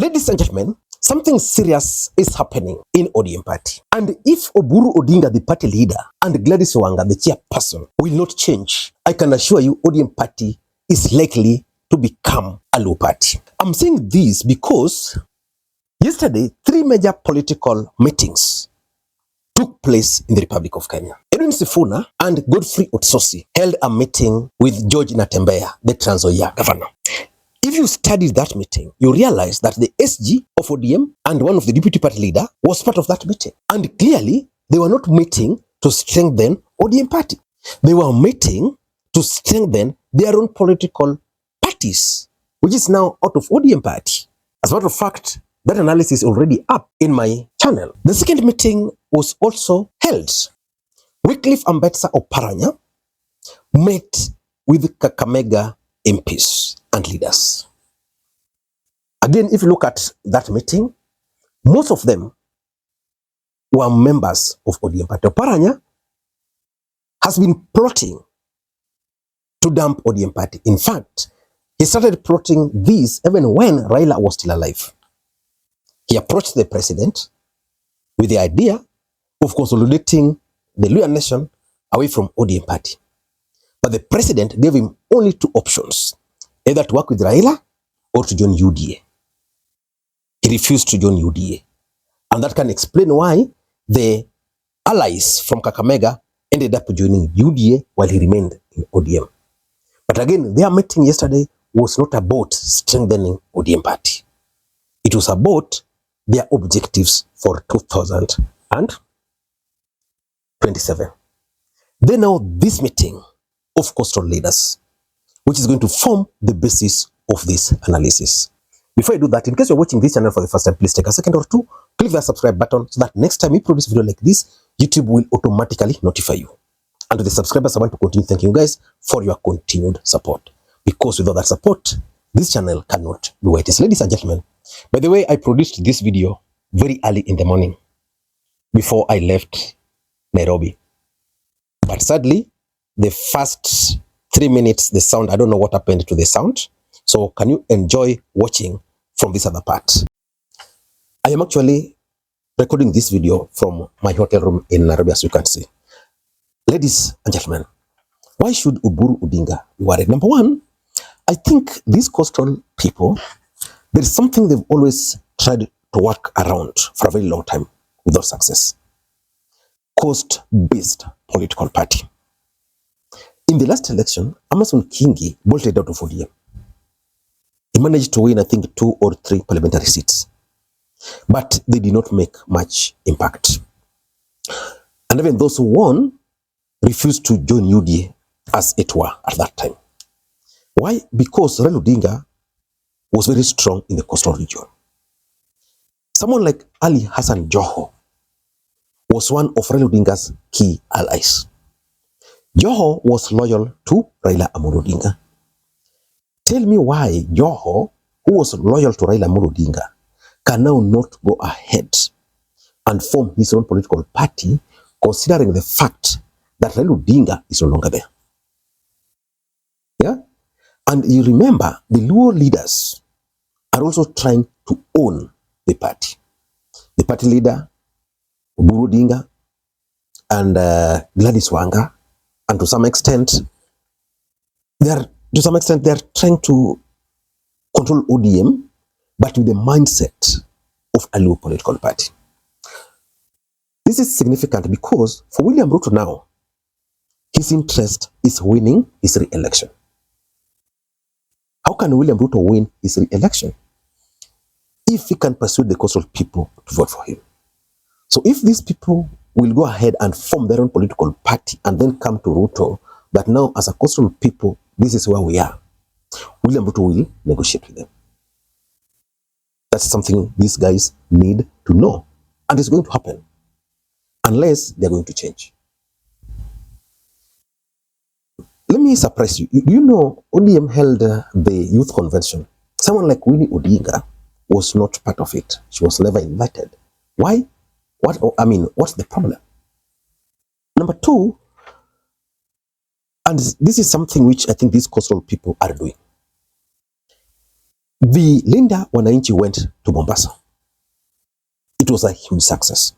Ladies and gentlemen, something serious is happening in ODM party. And if Oburu Oginga, the party leader, and Gladys Wanga, the chairperson, will not change, I can assure you ODM party is likely to become a low party. I'm saying this because yesterday, 3 major political meetings took place in the Republic of Kenya. Edwin Sifuna and Godfrey Otsosi held a meeting with George Natembeya, the Trans Nzoia governor. If you studied that meeting, you realize that the SG of ODM and one of the deputy party leader was part of that meeting. And clearly, they were not meeting to strengthen ODM party. They were meeting to strengthen their own political parties, which is now out of ODM party. As a matter of fact, that analysis is already up in my channel. The second meeting was also held. Wycliffe Ambetsa Oparanya met with Kakamega MPs and leaders. Again, if you look at that meeting, most of them were members of ODM party. Oparanya has been plotting to dump ODM party. In fact, he started plotting this even when Raila was still alive. He approached the president with the idea of consolidating the Luhya nation away from ODM party. But the president gave him only 2 options, either to work with Raila or to join UDA. He refused to join UDA. And that can explain why the allies from Kakamega ended up joining UDA while he remained in ODM. But again, their meeting yesterday was not about strengthening ODM party. It was about their objectives for 2027. Then now this meeting of coastal leaders, which is going to form the basis of this analysis. Before I do that, in case you're watching this channel for the first time, please take a second or two, click that subscribe button so that next time we produce a video like this, YouTube will automatically notify you. And to the subscribers, I want to continue thanking you guys for your continued support. Because without that support, this channel cannot be what it is. Ladies and gentlemen, by the way, I produced this video very early in the morning before I left Nairobi. But sadly, the first 3 minutes, the sound, I don't know what happened to the sound. So can you enjoy watching from this other part? I am actually recording this video from my hotel room in Nairobi, as you can see. Ladies and gentlemen, why should Oburu Oginga be worried? Number one, I think these coastal people, there is something they've always tried to work around for a very long time without success. Coast-based political party. In the last election, Kingi bolted out of ODM. He managed to win, I think, 2 or 3 parliamentary seats. But they did not make much impact. And even those who won refused to join UDA as it were at that time. Why? Because Raila Odinga was very strong in the coastal region. Someone like Ali Hassan Joho was one of Raila Odinga's key allies. Joho was loyal to Raila Odinga. Tell me why Joho, who was loyal to Raila Odinga, can now not go ahead and form his own political party, considering the fact that Raila Odinga is no longer there. Yeah? And you remember, the Luo leaders are also trying to own the party. The party leader, Oburu Oginga, and Gladys Wanga, and to some extent, they are trying to control ODM, but with the mindset of a Luo political party. This is significant because for William Ruto now, his interest is winning his re-election. How can William Ruto win his re-election? If he can persuade the coastal people to vote for him. So if these people will go ahead and form their own political party and then come to Ruto, that now as a coastal people, this is where we are, William Ruto will negotiate with them. That's something these guys need to know. And it's going to happen unless they're going to change. Let me surprise you. You know, ODM held the youth convention. Someone like Wani Oginga was not part of it. She was never invited. Why? What's the problem? Number two, and this is something which I think these coastal people are doing. The Linda Wananchi went to Mombasa. It was a huge success.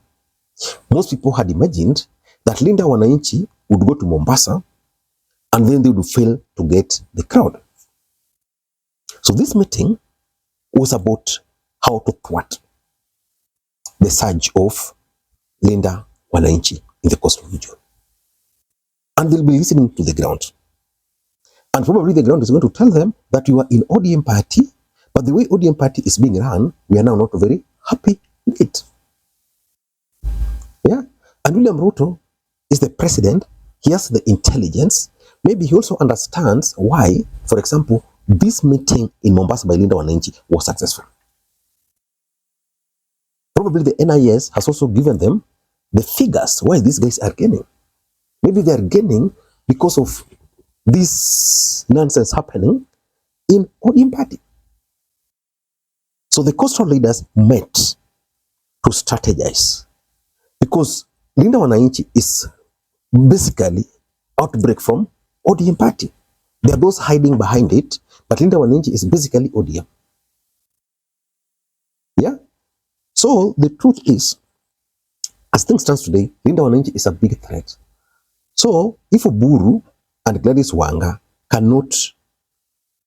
Most people had imagined that Linda Wananchi would go to Mombasa and then they would fail to get the crowd. So this meeting was about how to thwart the surge of Linda Wananchi in the coastal region. And they'll be listening to the ground. And probably the ground is going to tell them that you are in ODM party, but the way ODM party is being run, we are now not very happy with it. Yeah. And William Ruto is the president. He has the intelligence. Maybe he also understands why, for example, this meeting in Mombasa by Linda Wananchi was successful. Probably the NIS has also given them the figures why these guys are gaining. Maybe they are gaining because of this nonsense happening in ODM party. So the coastal leaders met to strategize because Linda Wananchi is basically outbreak from ODM party. There are those hiding behind it, but Linda Wananchi is basically ODM. Yeah. So the truth is, as things stand today, Linda Wananchi is a big threat. So if Oburu and Gladys Wanga cannot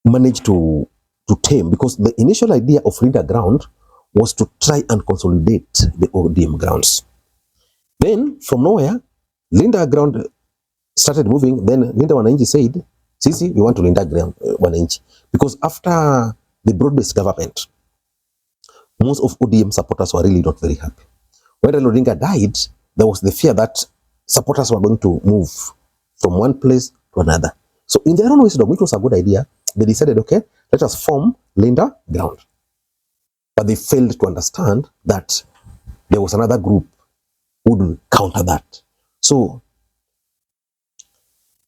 manage to tame, because the initial idea of Linda ground was to try and consolidate the ODM grounds. Then from nowhere, Linda ground started moving. Then Linda Wananchi said, Sisi, we want to Linda ground Wananchi. Because after the broad-based government, most of ODM supporters were really not very happy. When Raila Odinga died, there was the fear that supporters were going to move from one place to another. So in their own wisdom, which was a good idea, they decided, okay, let us form Linda ground. But they failed to understand that there was another group who would counter that. So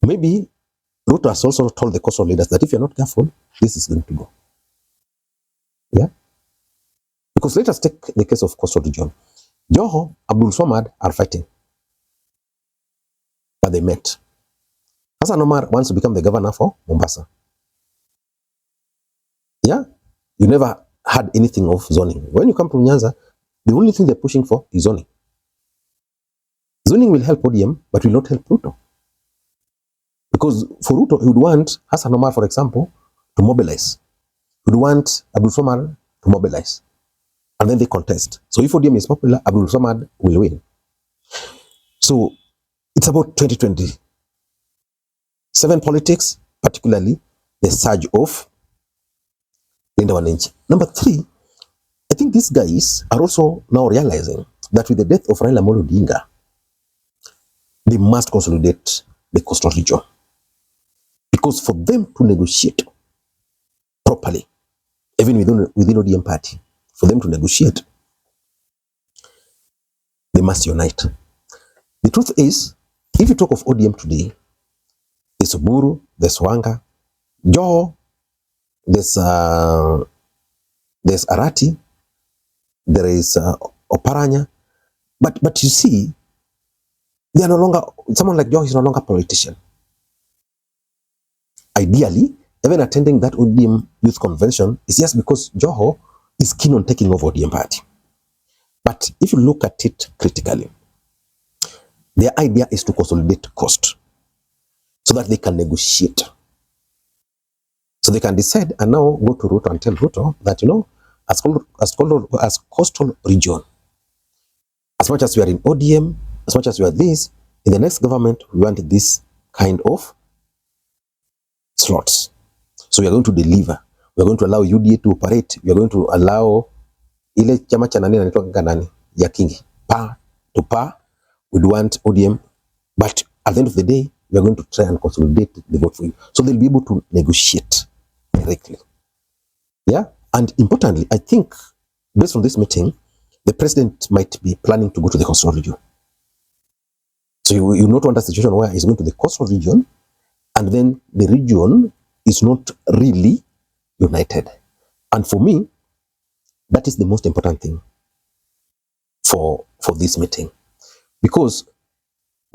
maybe Ruto has also told the coastal leaders that if you're not careful, this is going to go. Yeah? Because let us take the case of coastal region. Joho, Abdul Swamad are fighting. But they met. Hassan wants to become the governor for Mombasa. Yeah? You never had anything of zoning. When you come to Nyanza, the only thing they're pushing for is zoning. Zoning will help ODM, but will not help Ruto. Because for Ruto, he would want Hassan Omar, for example, to mobilize. He would want Abdul Swamad to mobilize. And then they contest. So if ODM is popular, Abdul Swamad will win. So it's about 2027 politics, particularly the surge of Linda Wananchi. Number 3, I think these guys are also now realizing that with the death of Raila Odinga, they must consolidate the coastal region. Because for them to negotiate properly, even within ODM party, for them to negotiate, they must unite. The truth is, if you talk of ODM today, there's Oburu, there's Wanga, Joho, there's Arati, there is Oparanya, but you see, they are no longer, someone like Joho is no longer a politician. Ideally, even attending that ODM youth convention is just because Joho is keen on taking over ODM party. But if you look at it critically, their idea is to consolidate cost so that they can negotiate. So they can decide and now go to Ruto and tell Ruto that, you know, as coastal region, as much as we are in ODM, as much as we are this, in the next government, we want this kind of slots. So we are going to deliver. We are going to allow UDA to operate. We are going to allow ile chama cha nani anatoka nani ya Kingi. Pa to pa, we want ODM. But at the end of the day, we are going to try and consolidate the vote for you. So they'll be able to negotiate directly. Yeah? And importantly, I think, based on this meeting, the president might be planning to go to the coastal region. So you not want a situation where he's going to the coastal region, and then the region is not really united. And for me, that is the most important thing for this meeting. Because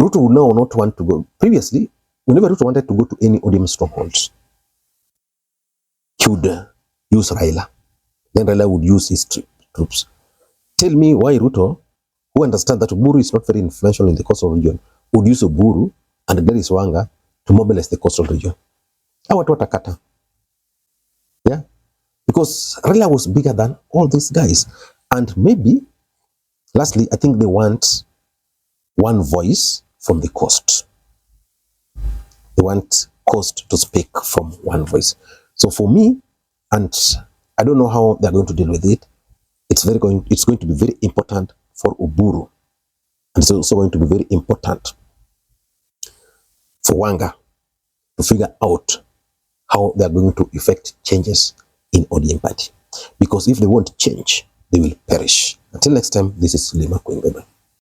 Ruto would now not want to go. Previously, whenever Ruto wanted to go to any ODM strongholds, he would use Raila. Then Raila would use his troops. Tell me why Ruto, who understands that Oburu is not very influential in the coastal region, would use Oburu and Gladys Wanga to mobilize the coastal region. Hawa watu watakata. Yeah? Because Raila was bigger than all these guys. And maybe, lastly, I think they want one voice from the coast. They want coast to speak from one voice. So for me, and I don't know how they're going to deal with it, it's going to be very important for Oburu. And it's also going to be very important for Wanga to figure out how they're going to effect changes in ODM party. Because if they won't change, they will perish. Until next time, this is Makwiny. Bye-bye.